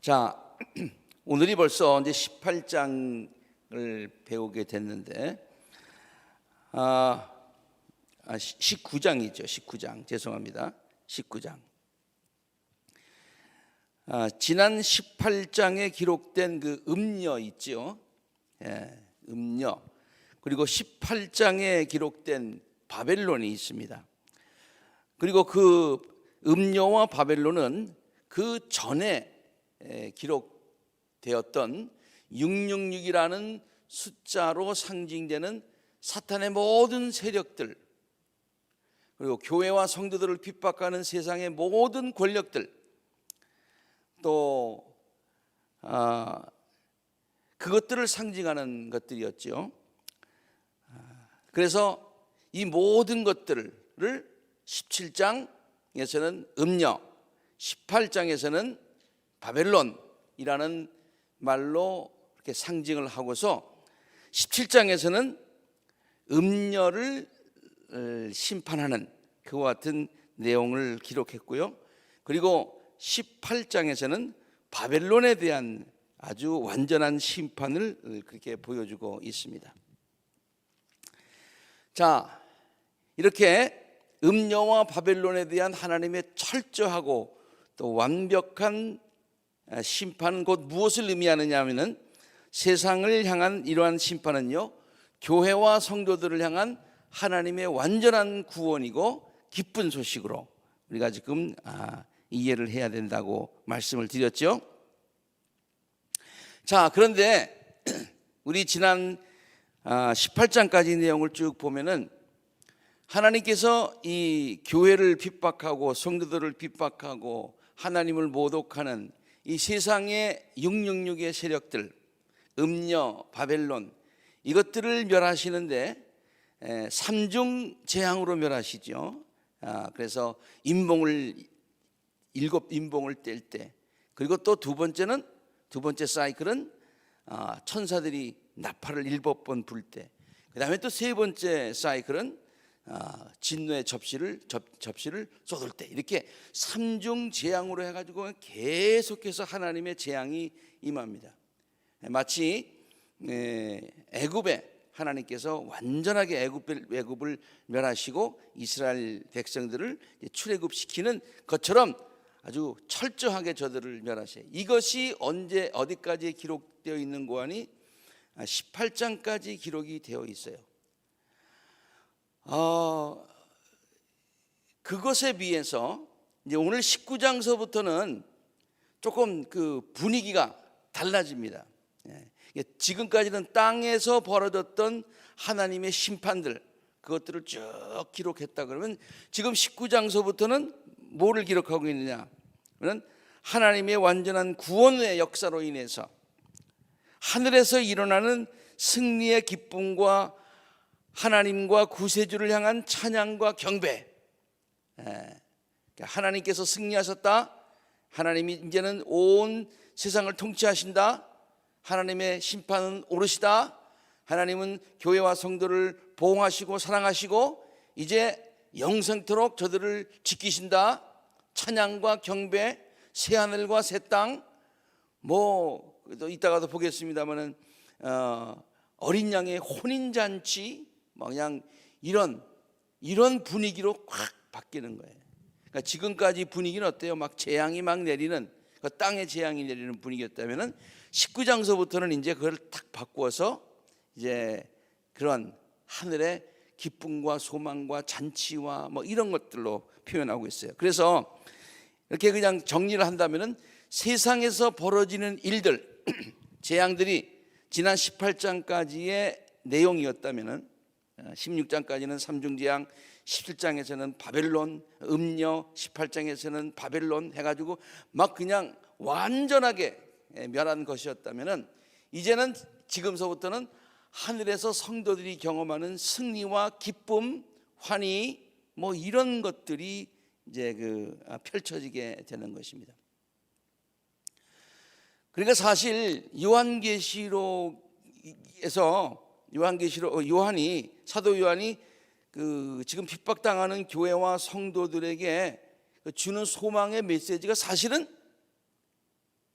자, 오늘이 벌써 이제 18장을 배우게 됐는데 19장이죠. 19장. 죄송합니다. 19장. 지난 18장에 기록된 그 음녀 있죠. 음녀. 그리고 18장에 기록된 바벨론이 있습니다. 그리고 그 음녀와 바벨론은 그 전에 기록되었던 666이라는 숫자로 상징되는 사탄의 모든 세력들, 그리고 교회와 성도들을 핍박하는 세상의 모든 권력들, 또 그것들을 상징하는 것들이었죠. 그래서 이 모든 것들을 17장에서는 음녀, 18장에서는 바벨론이라는 말로 이렇게 상징을 하고서 17장에서는 음녀를 심판하는 그와 같은 내용을 기록했고요. 그리고 18장에서는 바벨론에 대한 아주 완전한 심판을 그렇게 보여주고 있습니다. 자, 이렇게 음녀와 바벨론에 대한 하나님의 철저하고 또 완벽한 심판은 곧 무엇을 의미하느냐 하면은 세상을 향한 이러한 심판은요, 교회와 성도들을 향한 하나님의 완전한 구원이고 기쁜 소식으로 우리가 지금 이해를 해야 된다고 말씀을 드렸죠. 자, 그런데 우리 지난 18장까지 내용을 쭉 보면은 하나님께서 이 교회를 핍박하고 성도들을 핍박하고 하나님을 모독하는 이 세상의 666의 세력들, 음녀, 바벨론, 이것들을 멸하시는데 삼중 재앙으로 멸하시죠. 그래서 일곱 인봉을 뗄 때, 그리고 또 두 번째 사이클은 천사들이 나팔을 7번 불 때, 그 다음에 또 세 번째 사이클은 진노의 접시를 쏟을 때, 이렇게 삼중 재앙으로 해가지고 계속해서 하나님의 재앙이 임합니다. 마치 애굽에 하나님께서 완전하게 애굽을 멸하시고 이스라엘 백성들을 출애굽시키는 것처럼 아주 철저하게 저들을 멸하셔요. 이것이 언제 어디까지 기록되어 있는 고하니 18장까지 기록이 되어 있어요. 그것에 비해서 이제 오늘 19장서부터는 조금 그 분위기가 달라집니다. 지금까지는 땅에서 벌어졌던 하나님의 심판들, 그것들을 쭉 기록했다 그러면 지금 19장서부터는 뭐를 기록하고 있느냐? 그러면 하나님의 완전한 구원의 역사로 인해서 하늘에서 일어나는 승리의 기쁨과 하나님과 구세주를 향한 찬양과 경배. 하나님께서 승리하셨다. 하나님이 이제는 온 세상을 통치하신다. 하나님의 심판은 오르시다. 하나님은 교회와 성도를 보호하시고 사랑하시고 이제 영생토록 저들을 지키신다. 찬양과 경배, 새 하늘과 새 땅, 또 이따가도 보겠습니다만은 어린 양의 혼인 잔치, 그냥 이런 분위기로 확 바뀌는 거예요. 그러니까 지금까지 분위기는 어때요? 막 재앙이 막 내리는, 땅에 재앙이 내리는 분위기였다면은 19장서부터는 이제 그걸 탁 바꾸어서 이제 그런 하늘의 기쁨과 소망과 잔치와 이런 것들로 표현하고 있어요. 그래서 이렇게 그냥 정리를 한다면은 세상에서 벌어지는 일들, 재앙들이 지난 18장까지의 내용이었다면은 16장까지는 삼중재앙, 17장에서는 바벨론, 음녀, 18장에서는 바벨론 해가지고 막 그냥 완전하게 멸한 것이었다면은 이제는 지금서부터는 하늘에서 성도들이 경험하는 승리와 기쁨, 환희, 이런 것들이 이제 펼쳐지게 되는 것입니다. 그러니까 사실 사도 요한이 지금 핍박당하는 교회와 성도들에게 주는 소망의 메시지가 사실은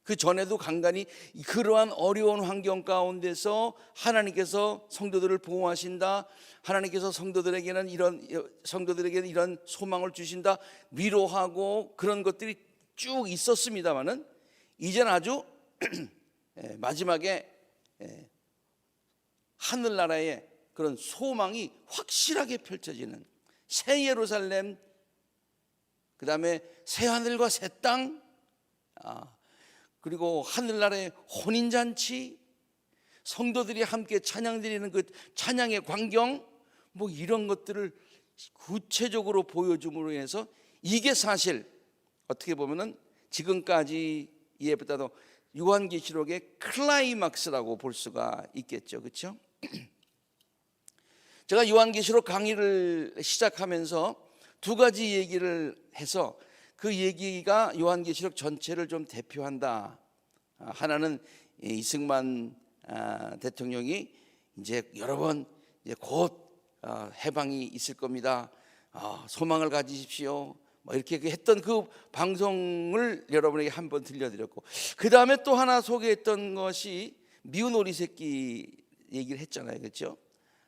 그 전에도 간간히 그러한 어려운 환경 가운데서 하나님께서 성도들을 보호하신다, 하나님께서 성도들에게는 이런 소망을 주신다, 위로하고 그런 것들이 쭉 있었습니다만은 이제는 아주 마지막에 하늘나라의 그런 소망이 확실하게 펼쳐지는 새 예루살렘, 그 다음에 새 하늘과 새 땅, 그리고 하늘나라의 혼인잔치, 성도들이 함께 찬양드리는 그 찬양의 광경, 뭐 이런 것들을 구체적으로 보여줌으로 인해서 이게 사실 어떻게 보면은 지금까지 이해보다도 요한계시록의 클라이막스라고 볼 수가 있겠죠, 그렇죠? 제가 요한계시록 강의를 시작하면서 두 가지 얘기를 해서 그 얘기가 요한계시록 전체를 좀 대표한다. 하나는 이승만 대통령이 이제 여러 번 이제 곧 해방이 있을 겁니다. 소망을 가지십시오. 뭐 이렇게 했던 그 방송을 여러분에게 한번 들려드렸고, 그 다음에 또 하나 소개했던 것이 미운 오리 새끼 얘기를 했잖아요, 그렇죠?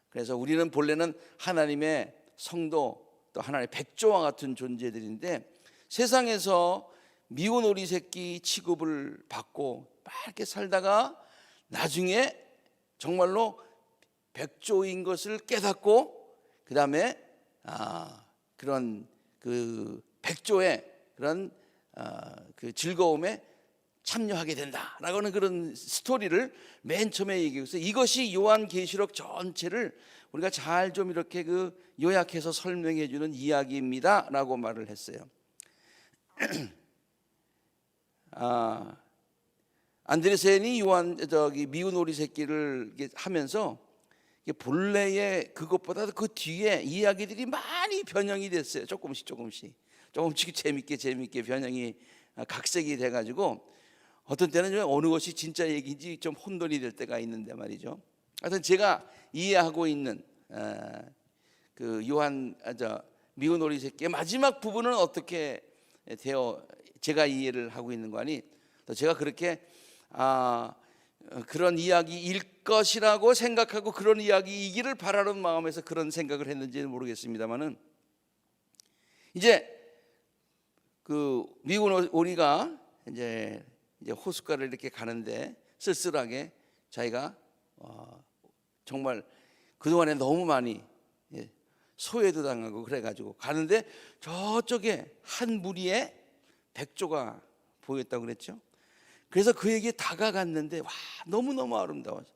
그래서 우리는 본래는 하나님의 성도, 또 하나님의 백조와 같은 존재들인데 세상에서 미운 오리 새끼 취급을 받고 막 이렇게 살다가 나중에 정말로 백조인 것을 깨닫고 그 다음에 그런 그 백조의 그런 그 즐거움에 참여하게 된다라고 하는 그런 스토리를 맨 처음에 얘기해서 이것이 요한계시록 전체를 우리가 잘 좀 이렇게 그 요약해서 설명해 주는 이야기입니다라고 말을 했어요. 안드레센이 미운 오리 새끼를 하면서 본래의 그것보다 그 뒤에 이야기들이 많이 변형이 됐어요. 조금씩 재밌게 변형이 각색이 돼가지고 어떤 때는 어느 것이 진짜 얘기인지 좀 혼돈이 될 때가 있는데 말이죠. 하여튼 제가 이해하고 있는 그 미운 오리 새끼의 마지막 부분은 어떻게 되어 제가 이해를 하고 있는 거 아니, 또 제가 그렇게 그런 이야기일 것이라고 생각하고 그런 이야기이기를 바라는 마음에서 그런 생각을 했는지는 모르겠습니다만은 이제 그 미운 오리가 이제 호숫가를 이렇게 가는데 쓸쓸하게 자기가 정말 그동안에 너무 많이 소외도 당하고 그래가지고 가는데 저쪽에 한 무리의 백조가 보였다고 그랬죠. 그래서 그에게 다가갔는데 너무너무 아름다워서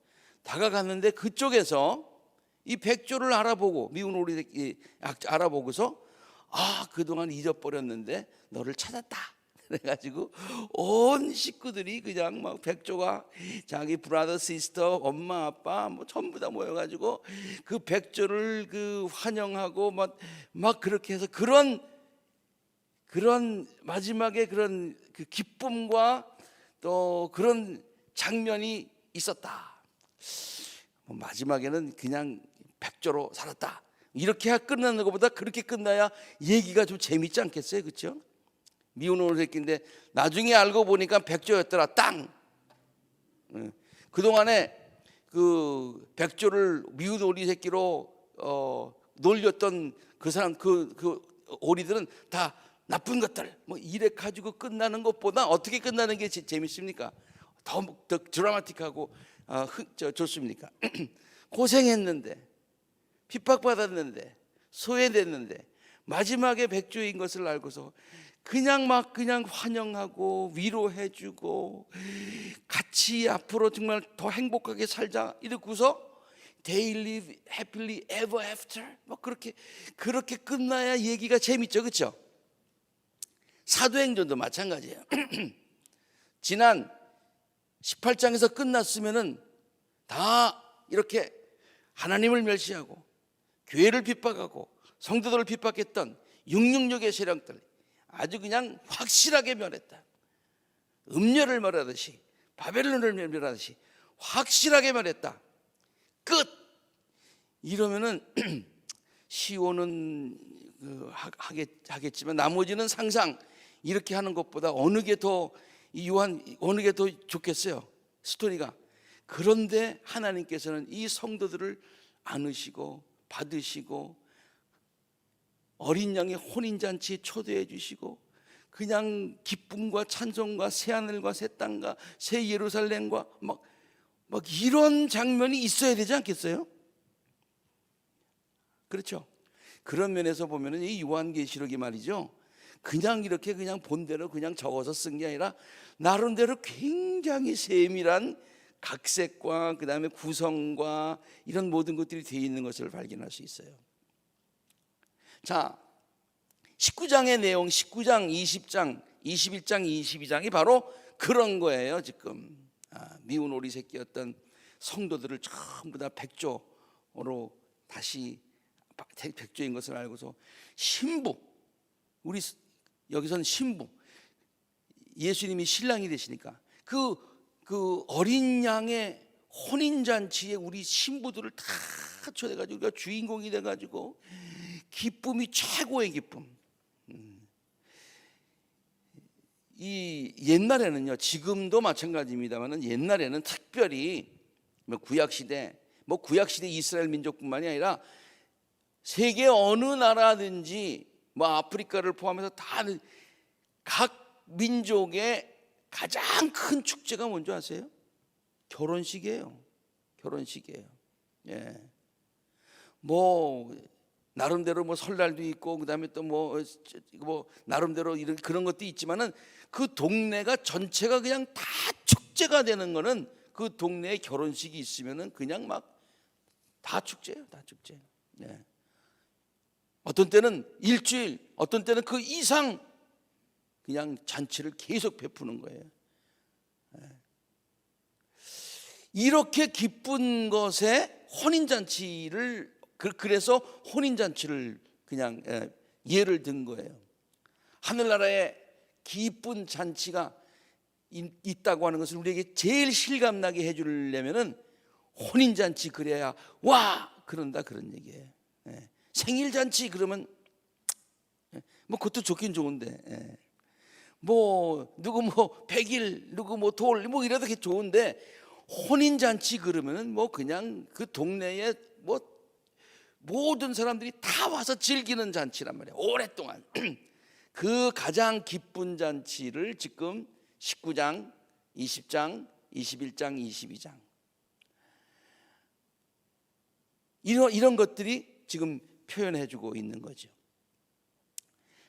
다가갔는데 그쪽에서 이 백조를 알아보고 미운 오리 새끼 알아보고서 그동안 잊어버렸는데 너를 찾았다. 그래가지고 온 식구들이 그냥 막 백조가 자기 브라더 시스터 엄마 아빠 뭐 전부 다 모여가지고 그 백조를 그 환영하고 막 그렇게 해서 그런 마지막에 그런 그 기쁨과 또 그런 장면이 있었다. 마지막에는 그냥 백조로 살았다 이렇게 끝나는 것보다 그렇게 끝나야 얘기가 좀 재밌지 않겠어요, 그렇죠? 미운 오리 새끼인데 나중에 알고 보니까 백조였더라. 땅. 그동안에 그 백조를 미운 오리 새끼로 놀렸던 그 사람 그 오리들은 다 나쁜 것들 뭐 이래 가지고 끝나는 것보다 어떻게 끝나는 게 재밌습니까? 더 드라마틱하고 좋습니까? 고생했는데 핍박받았는데 소외됐는데 마지막에 백조인 것을 알고서 그냥 환영하고 위로해주고 같이 앞으로 정말 더 행복하게 살자 이러고서 They live happily ever after 뭐 그렇게 끝나야 얘기가 재밌죠, 그렇죠? 사도행전도 마찬가지예요. 지난 18장에서 끝났으면은 다 이렇게 하나님을 멸시하고 교회를 핍박하고 성도들을 핍박했던 666의 세력들 아주 그냥 확실하게 멸했다. 음녀를 멸하듯이 바벨론을 멸하듯이 확실하게 멸했다. 끝. 이러면은 시온은 하겠지만 나머지는 상상 이렇게 하는 것보다 어느 게 더 이 요한 어느 게 더 좋겠어요? 스토리가. 그런데 하나님께서는 이 성도들을 안으시고 받으시고 어린 양의 혼인잔치에 초대해 주시고 그냥 기쁨과 찬송과 새하늘과 새 땅과 새 예루살렘과 막 이런 장면이 있어야 되지 않겠어요? 그렇죠? 그런 면에서 보면은 이 요한계시록이 말이죠, 그냥 이렇게 그냥 본대로 그냥 적어서 쓴 게 아니라 나름대로 굉장히 세밀한 각색과 그 다음에 구성과 이런 모든 것들이 되어 있는 것을 발견할 수 있어요. 자, 19장의 내용, 19장, 20장, 21장, 22장이 바로 그런 거예요. 지금 미운 오리 새끼였던 성도들을 전부 다 백조로 다시 백조인 것을 알고서 신부, 우리 여기서는 신부, 예수님이 신랑이 되시니까 그 어린 양의 혼인잔치에 우리 신부들을 다 초대해가지고 우리가 주인공이 돼가지고 기쁨이 최고의 기쁨. 이 옛날에는요, 지금도 마찬가지입니다만은 옛날에는 특별히 구약시대 이스라엘 민족뿐만이 아니라 세계 어느 나라든지 아프리카를 포함해서 다 각 민족의 가장 큰 축제가 뭔지 아세요? 결혼식이에요. 예. 나름대로 설날도 있고 그다음에 또 나름대로 이런 그런 것도 있지만은 그 동네가 전체가 그냥 다 축제가 되는 거는 그 동네에 결혼식이 있으면은 그냥 다 축제예요, 다 축제. 예. 어떤 때는 일주일, 어떤 때는 그 이상 그냥 잔치를 계속 베푸는 거예요. 이렇게 기쁜 것에 혼인잔치를, 그래서 혼인잔치를 그냥 예를 든 거예요. 하늘나라에 기쁜 잔치가 있다고 하는 것을 우리에게 제일 실감나게 해주려면은 혼인잔치 그래야 와 그런다, 그런 얘기예요. 생일잔치 그러면 그것도 좋긴 좋은데 누구 100일 누구 돌 이래도 좋은데 혼인잔치 그러면은 그냥 그 동네에 모든 사람들이 다 와서 즐기는 잔치란 말이에요. 오랫동안 그 가장 기쁜 잔치를 지금 19장, 20장, 21장, 22장 이런 것들이 지금 표현해주고 있는 거죠.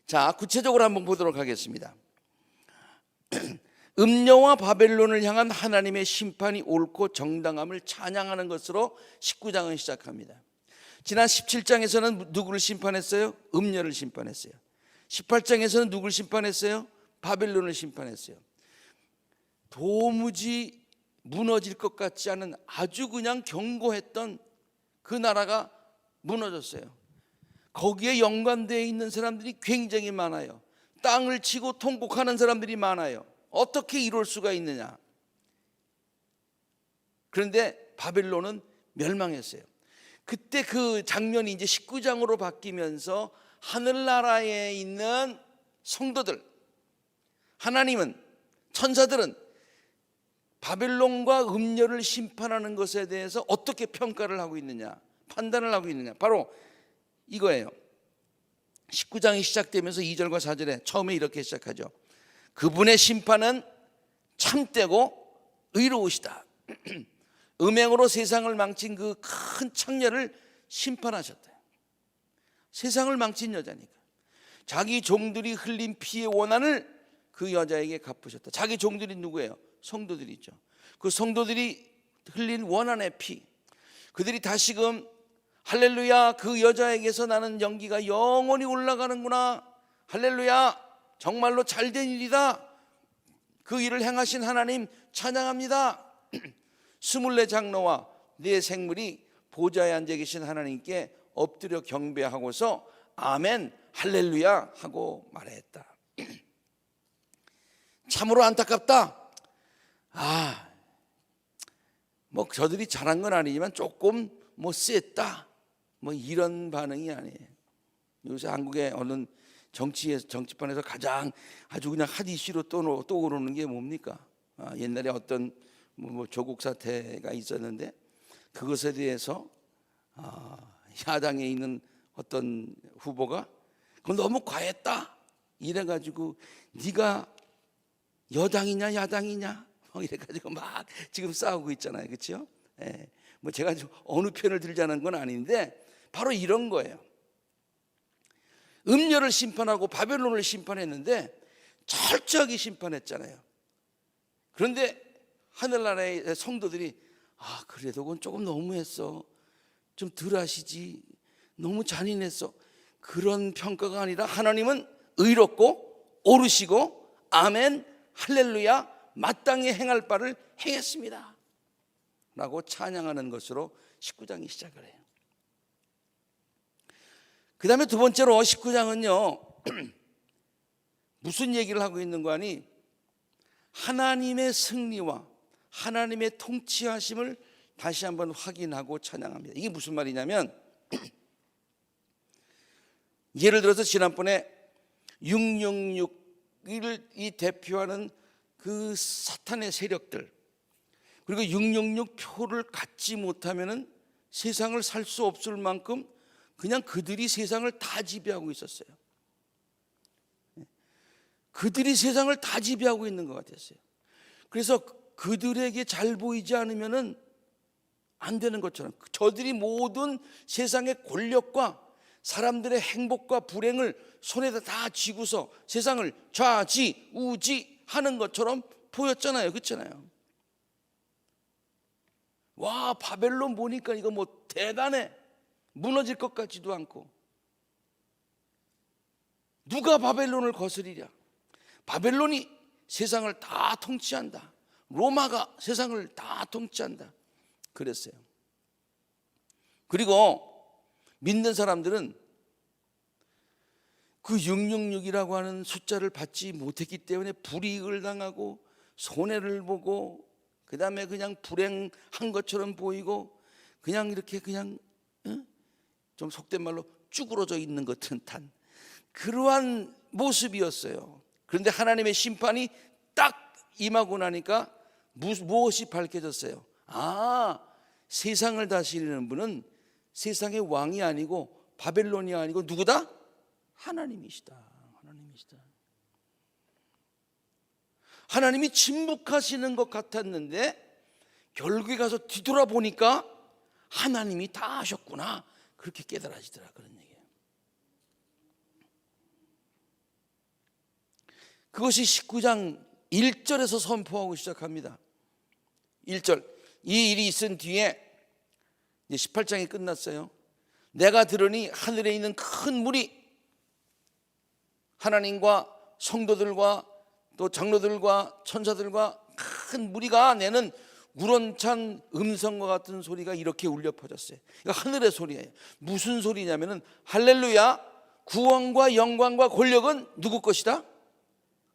자, 구체적으로 한번 보도록 하겠습니다. 음녀와 바벨론을 향한 하나님의 심판이 옳고 정당함을 찬양하는 것으로 19장은 시작합니다. 지난 17장에서는 누구를 심판했어요? 음녀를 심판했어요. 18장에서는 누구를 심판했어요? 바벨론을 심판했어요. 도무지 무너질 것 같지 않은 아주 그냥 견고했던 그 나라가 무너졌어요. 거기에 연관되어 있는 사람들이 굉장히 많아요. 땅을 치고 통곡하는 사람들이 많아요. 어떻게 이럴 수가 있느냐? 그런데 바벨론은 멸망했어요. 그때 그 장면이 이제 19장으로 바뀌면서 하늘나라에 있는 성도들, 하나님은, 천사들은 바벨론과 음녀를 심판하는 것에 대해서 어떻게 평가를 하고 있느냐, 판단을 하고 있느냐, 바로 이거예요. 19장이 시작되면서 2절과 4절에 처음에 이렇게 시작하죠. 그분의 심판은 참되고 의로우시다. 음행으로 세상을 망친 그 큰 창녀를 심판하셨다. 세상을 망친 여자니까 자기 종들이 흘린 피의 원한을 그 여자에게 갚으셨다. 자기 종들이 누구예요? 성도들이 있죠. 그 성도들이 흘린 원한의 피, 그들이 다시금 할렐루야, 그 여자에게서 나는 연기가 영원히 올라가는구나, 할렐루야, 정말로 잘된 일이다, 그 일을 행하신 하나님 찬양합니다. 24 장로와 네 생물이 보좌에 앉아 계신 하나님께 엎드려 경배하고서 아멘 할렐루야 하고 말했다. 참으로 안타깝다. 저들이 잘한 건 아니지만 조금 셌다, 이런 반응이 아니에요. 요새 한국의 어느 정치판에서 가장 아주 그냥 핫 이슈로 떠오르는 게 뭡니까? 옛날에 어떤 뭐 조국 사태가 있었는데 그것에 대해서 야당에 있는 어떤 후보가 그건 너무 과했다 이래가지고 네가 여당이냐 야당이냐 이래가지고 막 지금 싸우고 있잖아요, 그렇죠? 예. 뭐 제가 어느 편을 들자는 건 아닌데 바로 이런 거예요. 음녀를 심판하고 바벨론을 심판했는데 철저하게 심판했잖아요. 그런데 하늘나라의 성도들이 그래도 그건 조금 너무했어, 좀 덜 하시지, 너무 잔인했어, 그런 평가가 아니라 하나님은 의롭고 옳으시고 아멘 할렐루야 마땅히 행할 바를 행했습니다 라고 찬양하는 것으로 19장이 시작을 해요. 그 다음에 두 번째로 19장은요 무슨 얘기를 하고 있는 거 아니? 하나님의 승리와 하나님의 통치하심을 다시 한번 확인하고 찬양합니다. 이게 무슨 말이냐면 예를 들어서 지난번에 666을 이 대표하는 그 사탄의 세력들, 그리고 666 표를 갖지 못하면은 세상을 살 수 없을 만큼 그냥 그들이 세상을 다 지배하고 있었어요. 그들이 세상을 다 지배하고 있는 것 같았어요. 그래서 그들에게 잘 보이지 않으면은 안 되는 것처럼 저들이 모든 세상의 권력과 사람들의 행복과 불행을 손에다 다 쥐고서 세상을 좌지우지하는 것처럼 보였잖아요, 그렇잖아요. 와, 바벨론 보니까 이거 뭐 대단해, 무너질 것 같지도 않고. 누가 바벨론을 거스리랴? 바벨론이 세상을 다 통치한다, 로마가 세상을 다 통치한다 그랬어요. 그리고 믿는 사람들은 그 666이라고 하는 숫자를 받지 못했기 때문에 불이익을 당하고 손해를 보고 그 다음에 그냥 불행한 것처럼 보이고 그냥 이렇게 그냥 좀 속된 말로 쭈그러져 있는 것 듯한 그러한 모습이었어요. 그런데 하나님의 심판이 딱 임하고 나니까 무엇이 밝혀졌어요? 세상을 다스리는 분은 세상의 왕이 아니고 바벨론이 아니고 누구다? 하나님이시다. 하나님이시다. 하나님이 침묵하시는 것 같았는데 결국에 가서 뒤돌아보니까 하나님이 다 하셨구나, 그렇게 깨달아지더라, 그런 얘기예요. 그것이 19장 1절에서 선포하고 시작합니다. 1절, 이 일이 있은 뒤에 이제 18장이 끝났어요. 내가 들으니 하늘에 있는 큰 무리, 하나님과 성도들과 또 장로들과 천사들과 큰 무리가 내는 우렁찬 음성과 같은 소리가 이렇게 울려 퍼졌어요. 이거 하늘의 소리예요. 무슨 소리냐면은 할렐루야, 구원과 영광과 권력은 누구 것이다?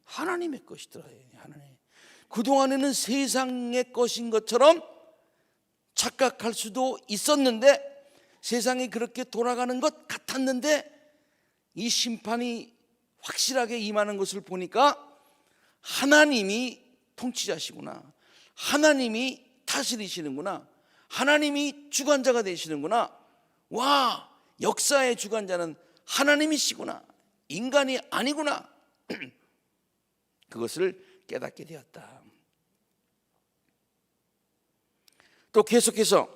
하나님의 것이더라. 하나님. 그동안에는 세상의 것인 것처럼 착각할 수도 있었는데, 세상이 그렇게 돌아가는 것 같았는데 이 심판이 확실하게 임하는 것을 보니까 하나님이 통치자시구나, 하나님이 다스리시는구나, 하나님이 주관자가 되시는구나, 와, 역사의 주관자는 하나님이시구나, 인간이 아니구나 그것을 깨닫게 되었다. 또 계속해서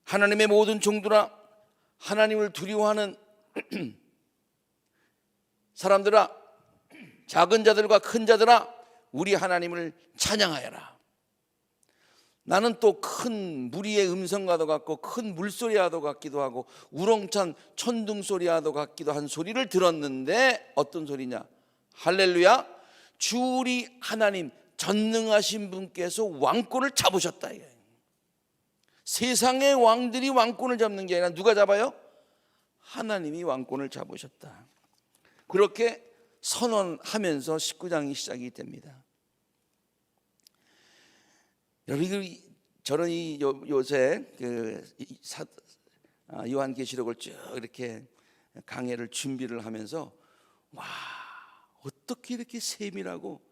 하나님의 모든 종들아, 하나님을 두려워하는 사람들아, 작은 자들과 큰 자들아, 우리 하나님을 찬양하여라. 나는 또 큰 무리의 음성과도 같고 큰 물소리와도 같기도 하고 우렁찬 천둥소리와도 같기도 한 소리를 들었는데 어떤 소리냐? 할렐루야, 주 우리 하나님 전능하신 분께서 왕권을 잡으셨다. 세상의 왕들이 왕권을 잡는 게 아니라 누가 잡아요? 하나님이 왕권을 잡으셨다. 그렇게 선언하면서 19장이 시작이 됩니다. 여러분, 저는 요새 요한계시록을 쭉 이렇게 강해를 준비를 하면서 와, 어떻게 이렇게 세밀하고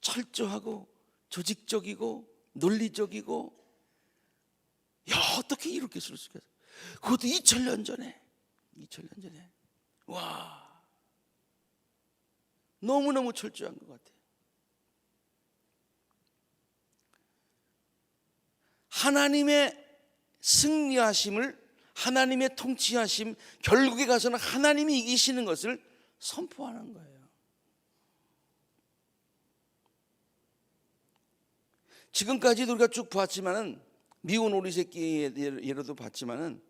철저하고 조직적이고 논리적이고, 야, 어떻게 이렇게 쓸 수가 있어? 그것도 2000년 전에. 와, 너무너무 철저한 것 같아요. 하나님의 승리하심을, 하나님의 통치하심, 결국에 가서는 하나님이 이기시는 것을 선포하는 거예요. 지금까지도 우리가 쭉 봤지만은, 미운 오리 새끼의 예로도 봤지만은,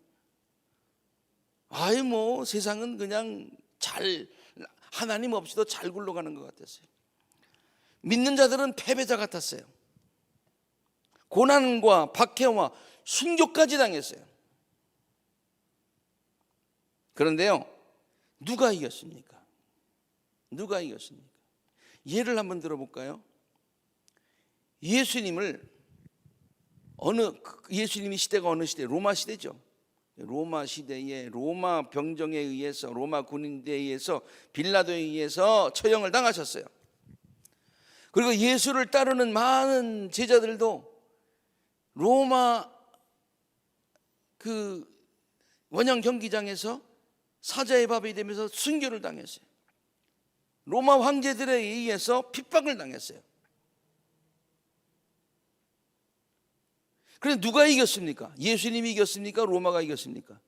아이 뭐 세상은 그냥 잘, 하나님 없이도 잘 굴러가는 것 같았어요. 믿는 자들은 패배자 같았어요. 고난과 박해와 순교까지 당했어요. 그런데요, 누가 이겼습니까? 누가 이겼습니까? 예를 한번 들어볼까요? 예수님이 시대가 어느 시대? 로마 시대죠. 로마 시대에 로마 병정에 의해서, 로마 군인들에 의해서, 빌라도에 의해서 처형을 당하셨어요. 그리고 예수를 따르는 많은 제자들도 로마 그 원형 경기장에서 사자의 밥이 되면서 순교를 당했어요. 로마 황제들에 의해서 핍박을 당했어요. 그런데 누가 이겼습니까? 예수님이 이겼습니까? 로마가 이겼습니까?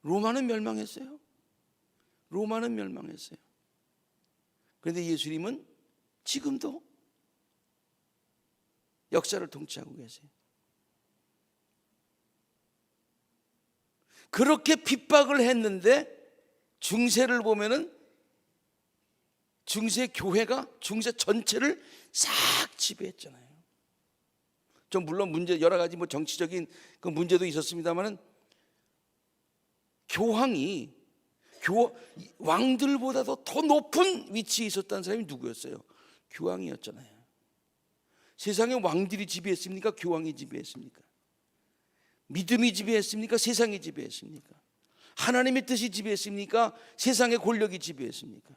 로마는 멸망했어요. 로마는 멸망했어요. 그런데 예수님은 지금도 역사를 통치하고 계세요. 그렇게 핍박을 했는데 중세를 보면은 중세 교회가 중세 전체를 싹 지배했잖아요. 좀 물론 여러 가지 뭐 정치적인 그 문제도 있었습니다만은, 교황이 왕들보다도 더 높은 위치에 있었다는 사람이 누구였어요? 교황이었잖아요. 세상에 왕들이 지배했습니까? 교황이 지배했습니까? 믿음이 지배했습니까? 세상이 지배했습니까? 하나님의 뜻이 지배했습니까? 세상의 권력이 지배했습니까?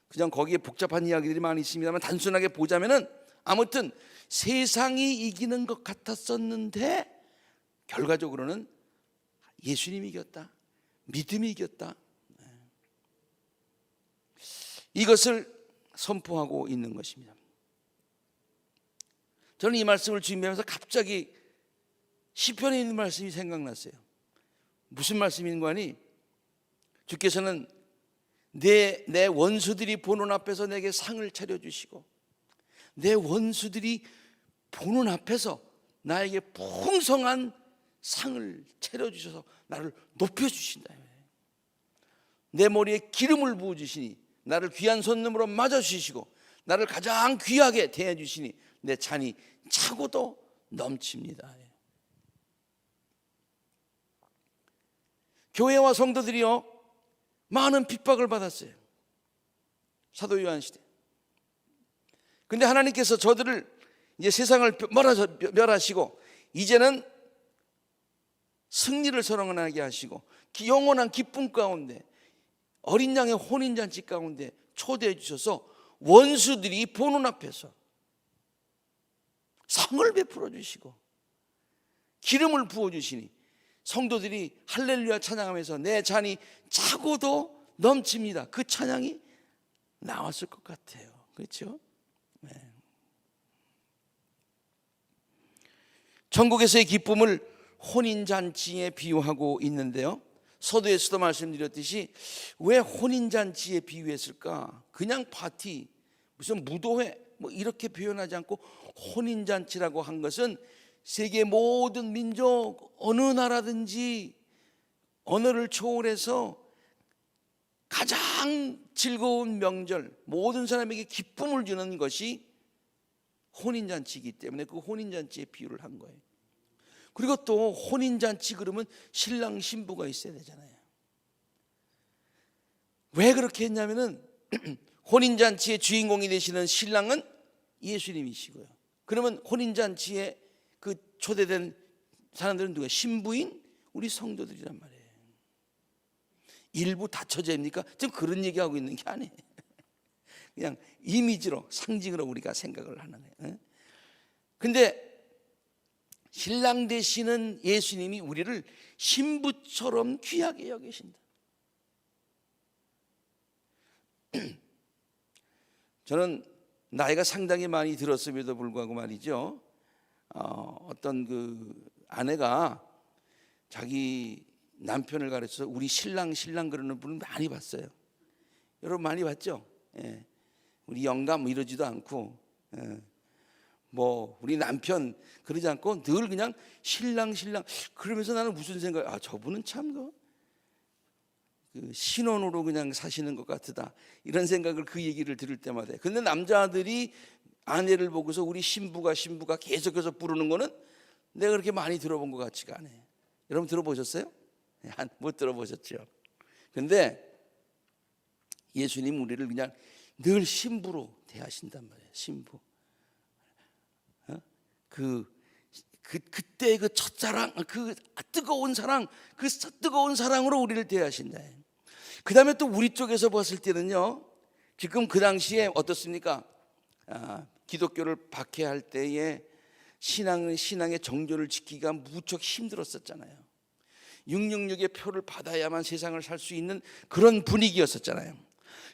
그냥 거기에 복잡한 이야기들이 많이 있습니다만, 단순하게 보자면은 아무튼 세상이 이기는 것 같았었는데 결과적으로는 예수님이 이겼다, 믿음이 이겼다, 이것을 선포하고 있는 것입니다. 저는 이 말씀을 준비하면서 갑자기 시편에 있는 말씀이 생각났어요. 무슨 말씀인가 하니, 주께서는 내 원수들이 보는 앞에서 내게 상을 차려주시고, 내 원수들이 보는 앞에서 나에게 풍성한 상을 차려주셔서 나를 높여주신다. 내 머리에 기름을 부어주시니 나를 귀한 손님으로 맞아주시고, 나를 가장 귀하게 대해주시니 내 잔이 차고도 넘칩니다. 교회와 성도들이요, 많은 핍박을 받았어요. 사도 요한 시대. 근데 하나님께서 저들을 이제 세상을 멸하시고 이제는 승리를 선언하게 하시고, 영원한 기쁨 가운데, 어린 양의 혼인잔치 가운데 초대해 주셔서 원수들이 보는 앞에서 상을 베풀어 주시고 기름을 부어 주시니 성도들이 할렐루야 찬양하면서 내 잔이 차고도 넘칩니다. 그 찬양이 나왔을 것 같아요. 그렇죠? 네. 천국에서의 기쁨을 혼인잔치에 비유하고 있는데요, 서두에서도 말씀드렸듯이 왜 혼인잔치에 비유했을까? 그냥 파티, 무슨 무도회 뭐 이렇게 표현하지 않고 혼인잔치라고 한 것은 세계 모든 민족, 어느 나라든지 언어를 초월해서 가장 즐거운 명절, 모든 사람에게 기쁨을 주는 것이 혼인잔치이기 때문에 그 혼인잔치에 비유를 한 거예요. 그리고 또 혼인잔치 그러면 신랑 신부가 있어야 되잖아요. 왜 그렇게 했냐면은 혼인잔치의 주인공이 되시는 신랑은 예수님이시고요. 그러면 혼인잔치에 그 초대된 사람들은 누구예요? 신부인 우리 성도들이란 말이에요. 일부 다처제입니까? 지금 그런 얘기하고 있는 게 아니에요. 그냥 이미지로, 상징으로 우리가 생각을 하는 거예요. 근데 신랑 되시는 예수님이 우리를 신부처럼 귀하게 여기신다. 저는 나이가 상당히 많이 들었음에도 불구하고 말이죠, 어떤 그 아내가 자기 남편을 가르쳐서 우리 신랑 그러는 분을 많이 봤어요. 여러분 많이 봤죠? 예. 우리 영감 뭐 이러지도 않고, 예. 뭐 우리 남편 그러지 않고 늘 그냥 신랑 그러면서 나는 무슨 생각, 저분은 참 그 신혼으로 그냥 사시는 것 같다, 이런 생각을 그 얘기를 들을 때마다 해요. 근데 남자들이 아내를 보고서 우리 신부가 계속해서 부르는 거는 내가 그렇게 많이 들어본 것 같지가 않아요. 여러분 들어보셨어요? 못 들어보셨죠? 근데 예수님 우리를 그냥 늘 신부로 대하신단 말이에요. 신부. 그때 그 첫사랑, 그 뜨거운 사랑으로 우리를 대하신다. 그 다음에 또 우리 쪽에서 봤을 때는요, 지금 그 당시에 어떻습니까? 기독교를 박해할 때에 신앙의 정조를 지키기가 무척 힘들었었잖아요. 666의 표를 받아야만 세상을 살 수 있는 그런 분위기였었잖아요.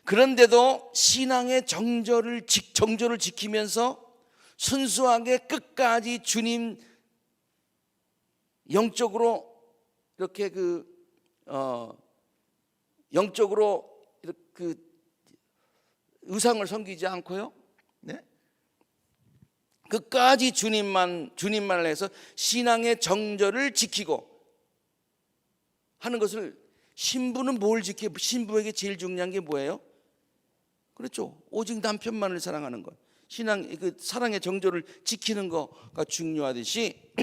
그런데도 신앙의 정조를 지키면서 순수하게 끝까지 주님 영적으로 이렇게 영적으로 이렇게 의상을 섬기지 않고요, 네? 끝까지 주님만을 해서 신앙의 정절을 지키고 하는 것을, 신부는 뭘 지켜? 신부에게 제일 중요한 게 뭐예요? 그렇죠. 오직 남편만을 사랑하는 것. 그 사랑의 정조를 지키는 거가 중요하듯이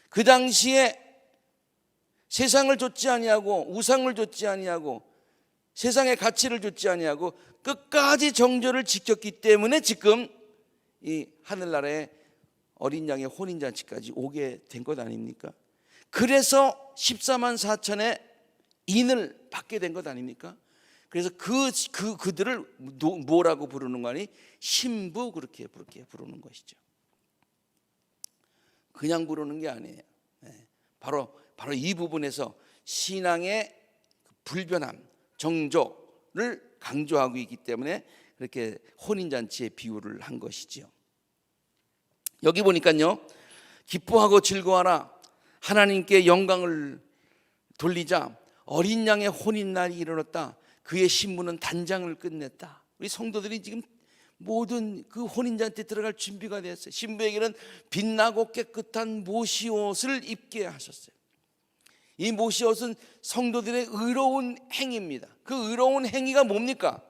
그 당시에 세상을 좇지 아니하고 우상을 좇지 아니하고 세상의 가치를 좇지 아니하고 끝까지 정조를 지켰기 때문에 지금 이 하늘나라에 어린 양의 혼인잔치까지 오게 된 것 아닙니까? 그래서 14만 4천의 인을 받게 된 것 아닙니까? 그래서 그들을 뭐라고 부르는 거니? 신부, 그렇게 부르는 것이죠. 그냥 부르는 게 아니에요. 바로 이 부분에서 신앙의 불변함, 정조를 강조하고 있기 때문에 그렇게 혼인잔치의 비유를 한 것이죠. 여기 보니까요, 기뻐하고 즐거워하라, 하나님께 영광을 돌리자, 어린 양의 혼인날이 이르렀다, 그의 신부는 단장을 끝냈다. 우리 성도들이 지금 모든 그 혼인잔치에 들어갈 준비가 되었어요. 신부에게는 빛나고 깨끗한 모시옷을 입게 하셨어요. 이 모시옷은 성도들의 의로운 행위입니다. 그 의로운 행위가 뭡니까?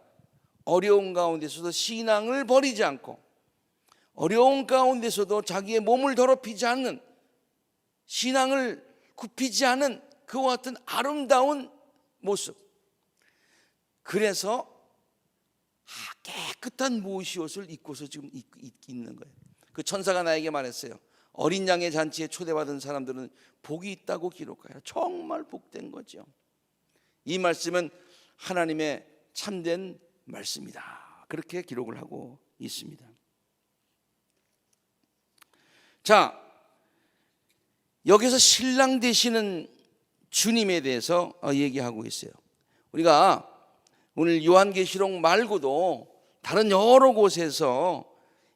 어려운 가운데서도 신앙을 버리지 않고, 어려운 가운데서도 자기의 몸을 더럽히지 않는, 신앙을 굽히지 않은 그와 같은 아름다운 모습. 그래서 깨끗한 모시옷을 입고서 지금 있는 거예요. 그 천사가 나에게 말했어요. 어린 양의 잔치에 초대받은 사람들은 복이 있다고 기록하여. 정말 복된 거죠. 이 말씀은 하나님의 참된 말씀이다, 그렇게 기록을 하고 있습니다. 자, 여기서 신랑 되시는 주님에 대해서 얘기하고 있어요. 우리가 오늘 요한계시록 말고도 다른 여러 곳에서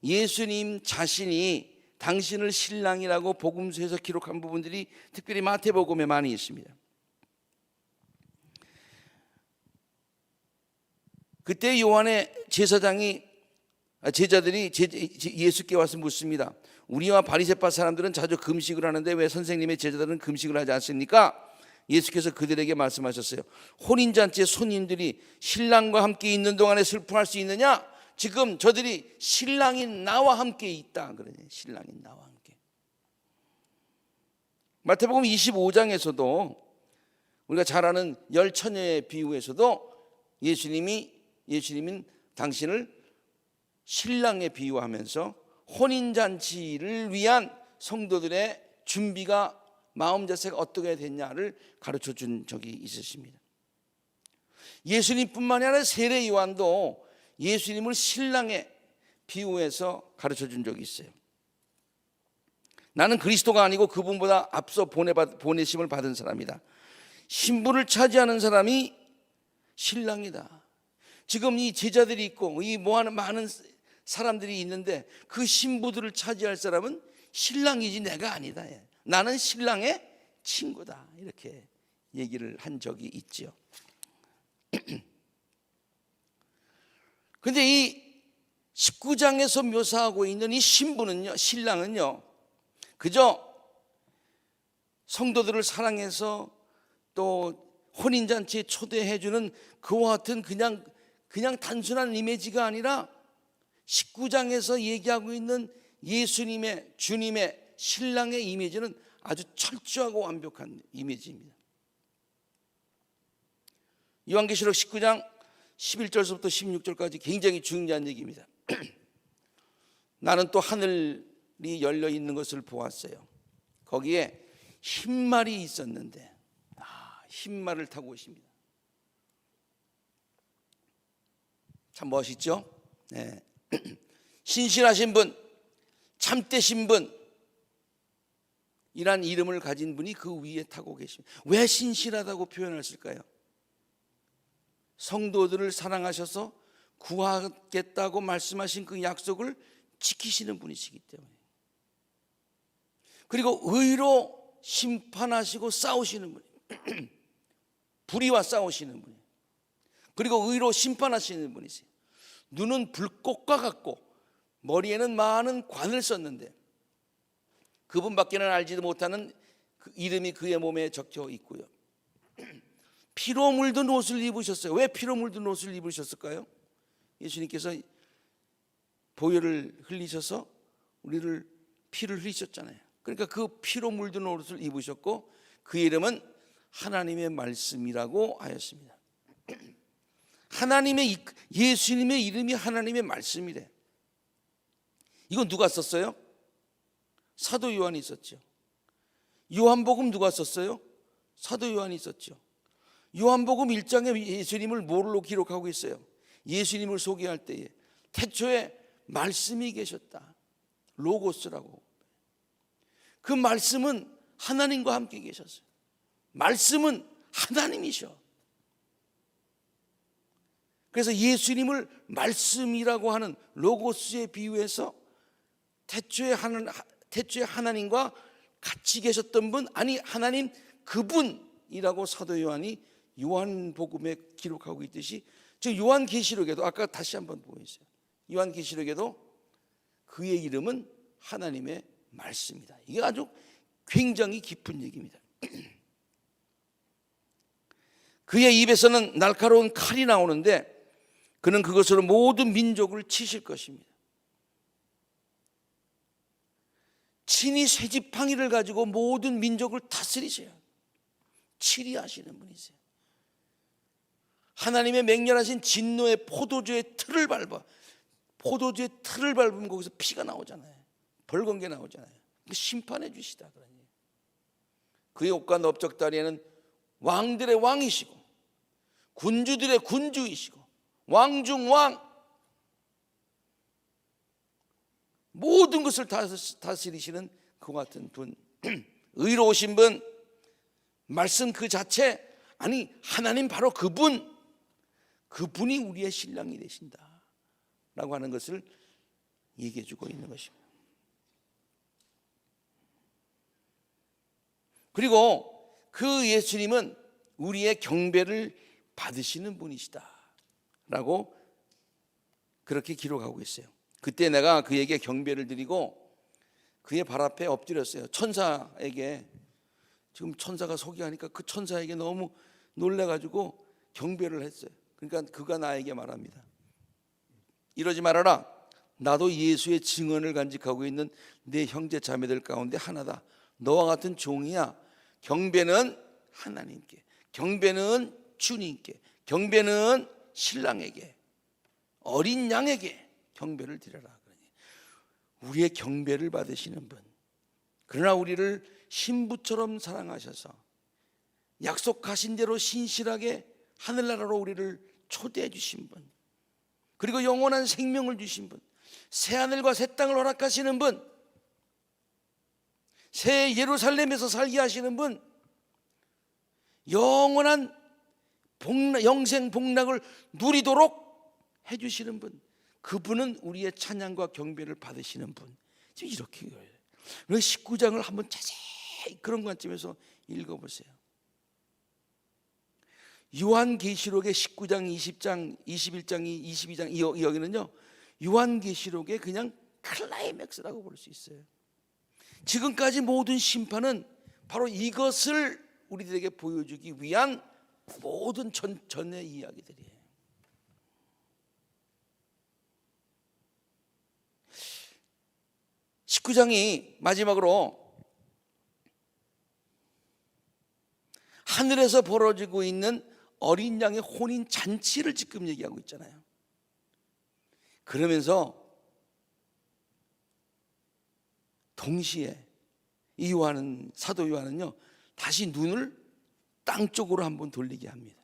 예수님 자신이 당신을 신랑이라고 복음서에서 기록한 부분들이 특별히 마태복음에 많이 있습니다. 그때 요한의 제자들이 예수께 와서 묻습니다. 우리와 바리새파 사람들은 자주 금식을 하는데 왜 선생님의 제자들은 금식을 하지 않습니까? 예수께서 그들에게 말씀하셨어요. 혼인잔치에 손님들이 신랑과 함께 있는 동안에 슬퍼할 수 있느냐? 지금 저들이 신랑이 나와 함께 있다. 그러네. 신랑이 나와 함께. 마태복음 25장에서도 우리가 잘 아는 열 처녀의 비유에서도 예수님은 당신을 신랑에 비유하면서 혼인잔치를 위한 성도들의 준비가 마음 자세가 어떻게 됐냐를 가르쳐 준 적이 있으십니다. 예수님뿐만이 아니라 세례 요한도 예수님을 신랑에 비유해서 가르쳐 준 적이 있어요. 나는 그리스도가 아니고 그분보다 앞서 보내심을 받은 사람이다. 신부를 차지하는 사람이 신랑이다. 지금 이 제자들이 있고 이 많은 사람들이 있는데 그 신부들을 차지할 사람은 신랑이지 내가 아니다. 나는 신랑의 친구다. 이렇게 얘기를 한 적이 있죠. 그런데 이 19장에서 묘사하고 있는 이 신부는요, 신랑은요, 그저 성도들을 사랑해서 또 혼인잔치에 초대해주는 그와 같은 그냥 단순한 이미지가 아니라 19장에서 얘기하고 있는 예수님의, 주님의 신랑의 이미지는 아주 철저하고 완벽한 이미지입니다. 요한계시록 19장 11절부터 16절까지 굉장히 중요한 얘기입니다. 나는 또 하늘이 열려 있는 것을 보았어요. 거기에 흰말이 있었는데 흰말을 타고 오십니다. 참 멋있죠? 네. 신실하신 분, 참되신 분, 이란 이름을 가진 분이 그 위에 타고 계십니다. 왜 신실하다고 표현했을까요? 성도들을 사랑하셔서 구하겠다고 말씀하신 그 약속을 지키시는 분이시기 때문에, 그리고 의로 심판하시고 싸우시는 분, 불의와 싸우시는 분, 그리고 의로 심판하시는 분이세요. 눈은 불꽃과 같고 머리에는 많은 관을 썼는데 그분밖에는 알지도 못하는 그 이름이 그의 몸에 적혀 있고요. 피로 물든 옷을 입으셨어요. 왜 피로 물든 옷을 입으셨을까요? 예수님께서 보혈을 흘리셔서 우리를 피를 흘리셨잖아요. 그러니까 그 피로 물든 옷을 입으셨고 그 이름은 하나님의 말씀이라고 하였습니다. 예수님의 이름이 하나님의 말씀이래. 이건 누가 썼어요? 사도 요한이 썼죠. 요한복음 누가 썼어요? 사도 요한이 썼죠. 요한복음 1장에 예수님을 뭘로 기록하고 있어요? 예수님을 소개할 때에 태초에 말씀이 계셨다. 로고스라고. 그 말씀은 하나님과 함께 계셨어요. 말씀은 하나님이셔. 그래서 예수님을 말씀이라고 하는 로고스에 비유해서 태초에 하나님과 같이 계셨던 분, 아니 하나님 그분이라고 사도 요한이 요한복음에 기록하고 있듯이, 저 요한계시록에도 아까 다시 한번 보여주세요. 요한계시록에도 그의 이름은 하나님의 말씀이다. 이게 아주 굉장히 깊은 얘기입니다. 그의 입에서는 날카로운 칼이 나오는데 그는 그것으로 모든 민족을 치실 것입니다. 친히 쇠지팡이를 가지고 모든 민족을 다스리세요. 치리하시는 분이세요. 하나님의 맹렬하신 진노의 포도주의 틀을 밟으면 거기서 피가 나오잖아요. 벌건게 나오잖아요. 심판해 주시다. 그의 옷과 넓적다리에는 왕들의 왕이시고 군주들의 군주이시고 왕중왕, 모든 것을 다스리시는 그와 같은 분, 의로우신 분, 말씀 그 자체, 아니 하나님 바로 그분이 우리의 신랑이 되신다 라고 하는 것을 얘기해 주고 있는 것입니다. 그리고 그 예수님은 우리의 경배를 받으시는 분이시다 라고 그렇게 기록하고 있어요. 그때 내가 그에게 경배를 드리고 그의 발 앞에 엎드렸어요. 천사에게, 지금 천사가 소개하니까 그 천사에게 너무 놀라가지고 경배를 했어요. 그러니까 그가 나에게 말합니다. 이러지 말아라. 나도 예수의 증언을 간직하고 있는 내 형제 자매들 가운데 하나다. 너와 같은 종이야. 경배는 하나님께, 경배는 주님께, 경배는 신랑에게, 어린 양에게 경배를 드려라. 우리의 경배를 받으시는 분, 그러나 우리를 신부처럼 사랑하셔서 약속하신 대로 신실하게 하늘나라로 우리를 초대해 주신 분, 그리고 영원한 생명을 주신 분, 새하늘과 새 땅을 허락하시는 분, 새 예루살렘에서 살게 하시는 분, 영원한 영생 복락을 누리도록 해주시는 분, 그분은 우리의 찬양과 경배를 받으시는 분. 지금 이렇게 19장을 한번 자세히 그런 관점에서 읽어보세요. 요한계시록의 19장, 20장, 21장, 22장 여기는요, 요한계시록의 그냥 클라이맥스라고 볼 수 있어요. 지금까지 모든 심판은 바로 이것을 우리들에게 보여주기 위한 모든 전의 이야기들이에요. (19장이) 마지막으로 하늘에서 벌어지고 있는 어린 양의 혼인 잔치를 지금 얘기하고 있잖아요. 그러면서 동시에 이 사도 요한은요, 다시 눈을 땅 쪽으로 한번 돌리게 합니다.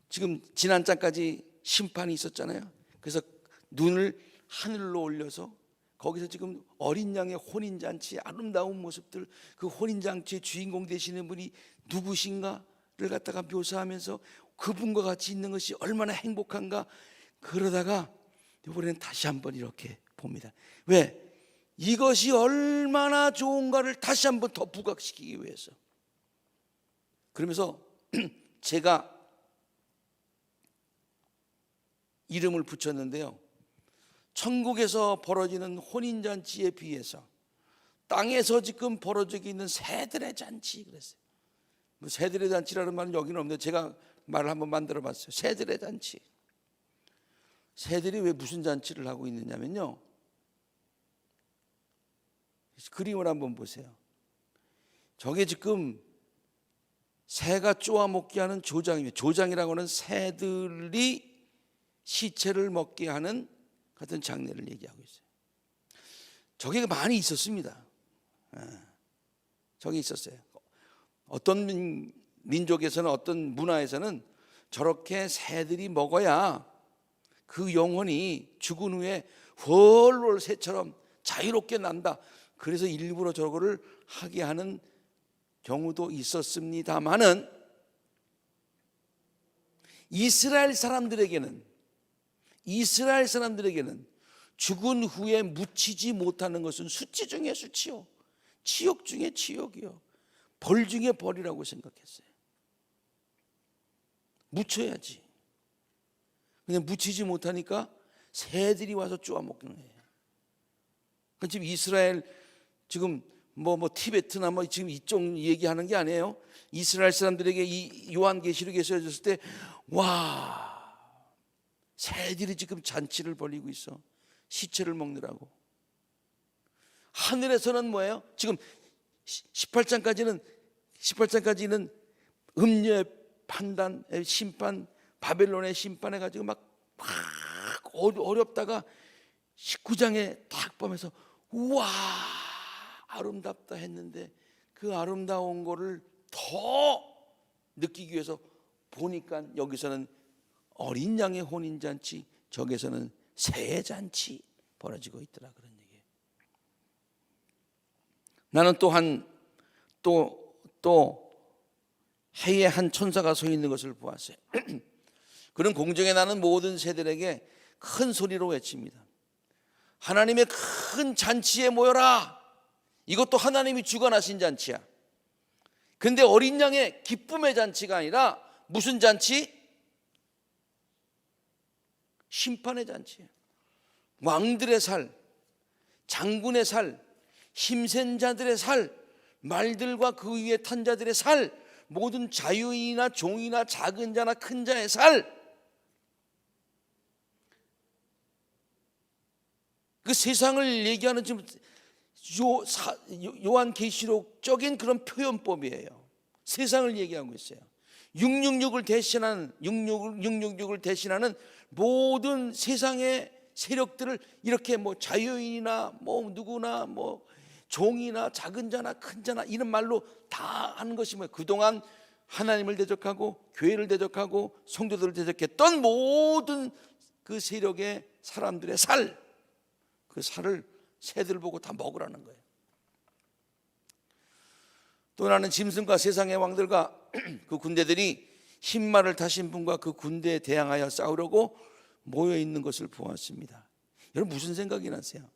지금 지난 장까지 심판이 있었잖아요. 그래서 눈을 하늘로 올려서 거기서 지금 어린 양의 혼인잔치의 아름다운 모습들, 그 혼인잔치의 주인공 되시는 분이 누구신가를 갖다가 묘사하면서 그분과 같이 있는 것이 얼마나 행복한가. 그러다가 이번에는 다시 한번 이렇게 봅니다. 왜? 이것이 얼마나 좋은가를 다시 한번 더 부각시키기 위해서. 그러면서 제가 이름을 붙였는데요, 천국에서 벌어지는 혼인잔치에 비해서 땅에서 지금 벌어지고 있는 새들의 잔치 그랬어요. 새들의 잔치라는 말은 여기는 없는데 제가 말을 한번 만들어 봤어요. 새들의 잔치. 새들이 왜 무슨 잔치를 하고 있느냐면요, 그림을 한번 보세요. 저게 지금 새가 쪼아먹게 하는 조장입니다. 조장이라고 하는 새들이 시체를 먹게 하는 같은 장례를 얘기하고 있어요. 저게 많이 있었습니다. 저게 있었어요. 어떤 민족에서는, 어떤 문화에서는 저렇게 새들이 먹어야 그 영혼이 죽은 후에 훨훨 새처럼 자유롭게 난다. 그래서 일부러 저거를 하게 하는 경우도 있었습니다만은, 이스라엘 사람들에게는 죽은 후에 묻히지 못하는 것은 수치 중에 수치요, 치욕 중에 치욕이요, 벌 중에 벌이라고 생각했어요. 묻혀야지. 그냥 묻히지 못하니까 새들이 와서 쪼아먹는 거예요. 지금 이스라엘, 지금 뭐 티베트나 지금 이쪽 얘기하는 게 아니에요. 이스라엘 사람들에게 이 요한계시록에 써졌을 때, 와, 새들이 지금 잔치를 벌이고 있어. 시체를 먹느라고. 하늘에서는 뭐예요? 지금 18장까지는 음녀의 판단, 심판, 바벨론의 심판해 가지고 막 어렵다가 19장에 딱 보면서 우와 아름답다 했는데, 그 아름다운 거를 더 느끼기 위해서 보니까 여기서는 어린 양의 혼인잔치, 저기서는 새의 잔치 벌어지고 있더라, 그런 얘기예요. 나는 또 해에 한 천사가 서 있는 것을 보았어요. 그는 공중에 나는 모든 새들에게 큰 소리로 외칩니다. 하나님의 큰 잔치에 모여라. 이것도 하나님이 주관하신 잔치야. 근데 어린 양의 기쁨의 잔치가 아니라 무슨 잔치? 심판의 잔치예요. 왕들의 살, 장군의 살, 힘센 자들의 살, 말들과 그 위에 탄 자들의 살, 모든 자유인이나 종이나 작은 자나 큰 자의 살, 그 세상을 얘기하는 지금 요한계시록적인 그런 표현법이에요. 세상을 얘기하고 있어요. 666을 대신하는 모든 세상의 세력들을 이렇게 자유인이나 누구나 종이나 작은 자나 큰 자나 이런 말로 다 하는 것이 뭐예요? 그동안 하나님을 대적하고 교회를 대적하고 성도들을 대적했던 모든 그 세력의 사람들의 그 살을 새들 보고 다 먹으라는 거예요. 또 나는 짐승과 세상의 왕들과 그 군대들이 흰말을 타신 분과 그 군대에 대항하여 싸우려고 모여 있는 것을 보았습니다. 여러분 무슨 생각이 나세요?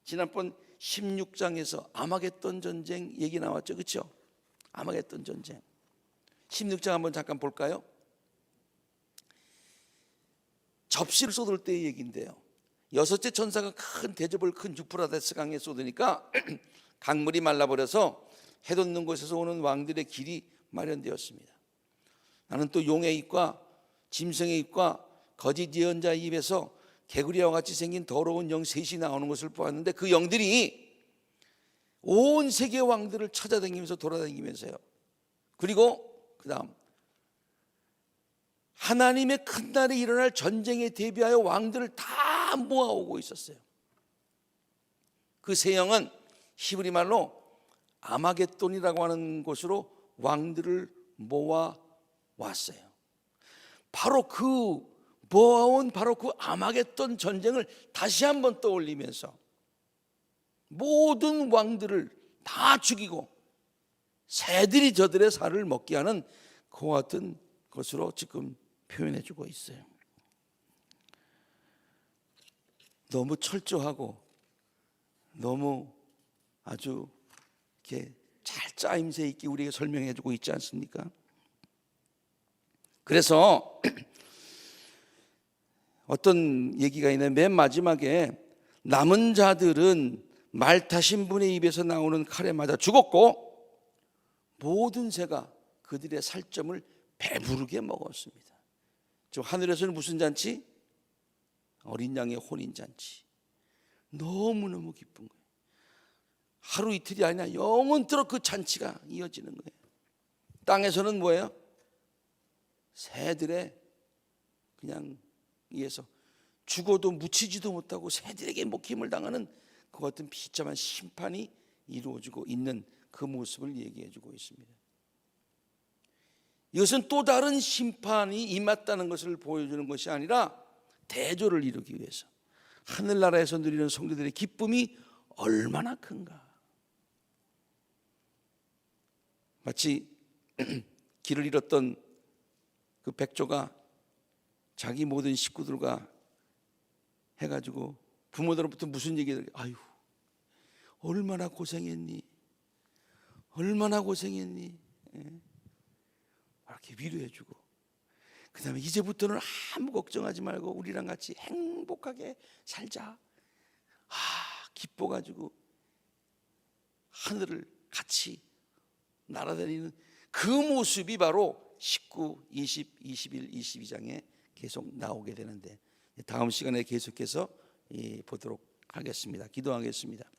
지난번 16장에서 아마겟돈 전쟁 얘기 나왔죠, 그렇죠? 아마겟돈 전쟁. 16장 한번 잠깐 볼까요? 접시를 쏟을 때의 얘기인데요. 여섯째 천사가 큰 대접을 큰 유프라데스 강에 쏟으니까 강물이 말라버려서 해돋는 곳에서 오는 왕들의 길이 마련되었습니다. 나는 또 용의 입과 짐승의 입과 거짓 예언자의 입에서 개구리와 같이 생긴 더러운 영 셋이 나오는 것을 보았는데 그 영들이 온 세계 왕들을 찾아다니면서 돌아다니면서요. 그리고 그 다음 하나님의 큰 날에 일어날 전쟁에 대비하여 왕들을 다 모아오고 있었어요. 그 세 영은 히브리 말로 아마겟돈이라고 하는 곳으로 왕들을 모아왔어요. 바로 그 모아온 바로 그 아마겟돈 전쟁을 다시 한번 떠올리면서 모든 왕들을 다 죽이고 새들이 저들의 살을 먹게 하는 그와 같은 것으로 지금 표현해 주고 있어요. 너무 철저하고 너무 아주 이렇게 잘 짜임새 있게 우리에게 설명해 주고 있지 않습니까? 그래서 어떤 얘기가 있냐면 맨 마지막에 남은 자들은 말 타신 분의 입에서 나오는 칼에 맞아 죽었고 모든 새가 그들의 살점을 배부르게 먹었습니다. 저 하늘에서는 무슨 잔치? 어린 양의 혼인 잔치. 너무너무 기쁜 거예요. 하루 이틀이 아니라 영원토록 그 잔치가 이어지는 거예요. 땅에서는 뭐예요? 새들의 그냥 위해서 죽어도 묻히지도 못하고 새들에게 먹힘을 당하는 그 같은 비참한 심판이 이루어지고 있는 그 모습을 얘기해 주고 있습니다. 이것은 또 다른 심판이 임했다는 것을 보여주는 것이 아니라 대조를 이루기 위해서 하늘나라에서 누리는 성도들의 기쁨이 얼마나 큰가. 마치 길을 잃었던 그 백조가 자기 모든 식구들과 해가지고 부모들로부터 무슨 얘기를, 아유 얼마나 고생했니, 얼마나 고생했니, 이렇게 위로해주고 그 다음에 이제부터는 아무 걱정하지 말고 우리랑 같이 행복하게 살자. 기뻐가지고 하늘을 같이 날아다니는 그 모습이 바로 19, 20, 21, 22장에 계속 나오게 되는데 다음 시간에 계속해서 보도록 하겠습니다. 기도하겠습니다.